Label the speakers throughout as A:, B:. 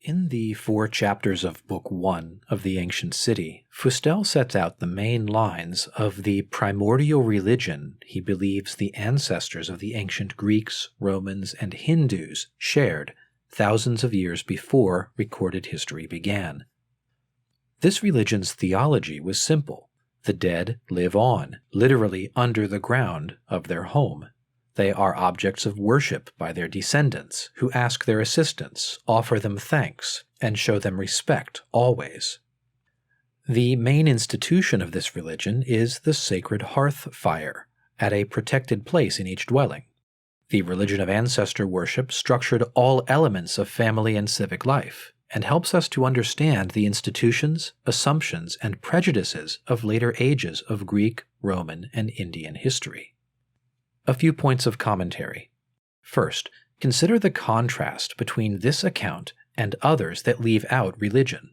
A: In the 4 chapters of Book 1 of the Ancient City, Fustel sets out the main lines of the primordial religion he believes the ancestors of the ancient Greeks, Romans, and Hindus shared thousands of years before recorded history began. This religion's theology was simple. The dead live on, literally under the ground of their home. They are objects of worship by their descendants, who ask their assistance, offer them thanks, and show them respect always. The main institution of this religion is the sacred hearth fire, at a protected place in each dwelling. The religion of ancestor worship structured all elements of family and civic life, and helps us to understand the institutions, assumptions, and prejudices of later ages of Greek, Roman, and Indian history. A few points of commentary. First, consider the contrast between this account and others that leave out religion.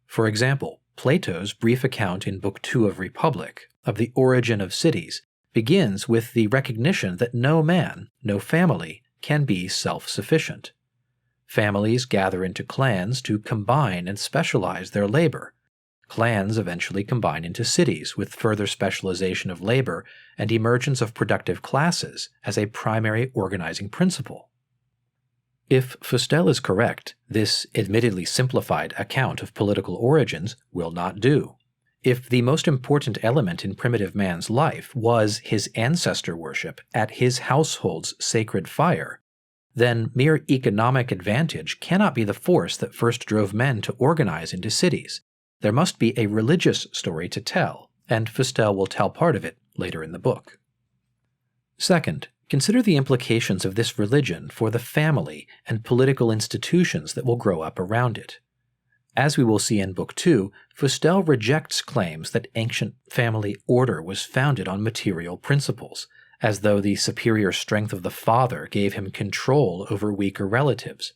A: For example, Plato's brief account in Book 2 of Republic of the origin of cities begins with the recognition that no man, no family, can be self-sufficient. Families gather into clans to combine and specialize their labor. Clans eventually combine into cities, with further specialization of labor and emergence of productive classes as a primary organizing principle. If Fustel is correct, this admittedly simplified account of political origins will not do. If the most important element in primitive man's life was his ancestor worship at his household's sacred fire, then mere economic advantage cannot be the force that first drove men to organize into cities. There must be a religious story to tell, and Fustel will tell part of it later in the book. Second, consider the implications of this religion for the family and political institutions that will grow up around it. As we will see in Book 2, Fustel rejects claims that ancient family order was founded on material principles, as though the superior strength of the father gave him control over weaker relatives,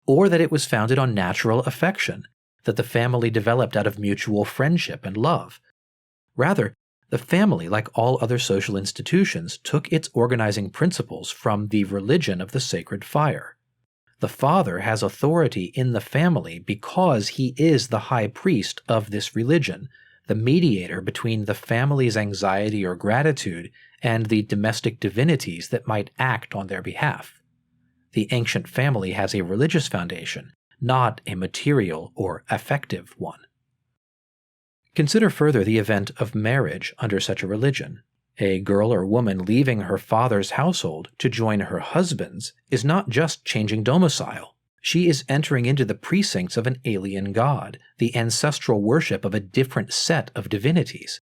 A: or that it was founded on natural affection, that the family developed out of mutual friendship and love. Rather, the family, like all other social institutions, took its organizing principles from the religion of the sacred fire. The father has authority in the family because he is the high priest of this religion, the mediator between the family's anxiety or gratitude and the domestic divinities that might act on their behalf. The ancient family has a religious foundation, not a material or affective one. Consider further the event of marriage under such a religion. A girl or woman leaving her father's household to join her husband's is not just changing domicile. She is entering into the precincts of an alien god, the ancestral worship of a different set of divinities.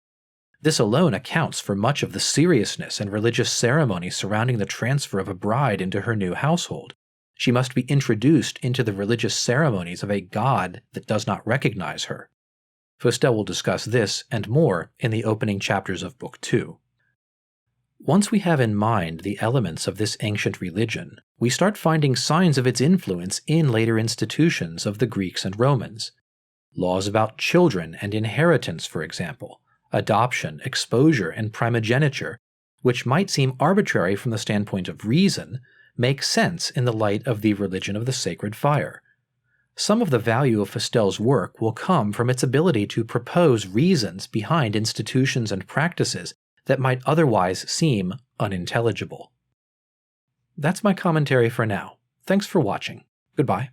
A: This alone accounts for much of the seriousness and religious ceremony surrounding the transfer of a bride into her new household. She must be introduced into the religious ceremonies of a god that does not recognize her. Fustel will discuss this and more in the opening chapters of Book 2. Once we have in mind the elements of this ancient religion, we start finding signs of its influence in later institutions of the Greeks and Romans. Laws about children and inheritance, for example, adoption, exposure, and primogeniture, which might seem arbitrary from the standpoint of reason, make sense in the light of the religion of the sacred fire. Some of the value of Fustel's work will come from its ability to propose reasons behind institutions and practices that might otherwise seem unintelligible. That's my commentary for now. Thanks for watching. Goodbye.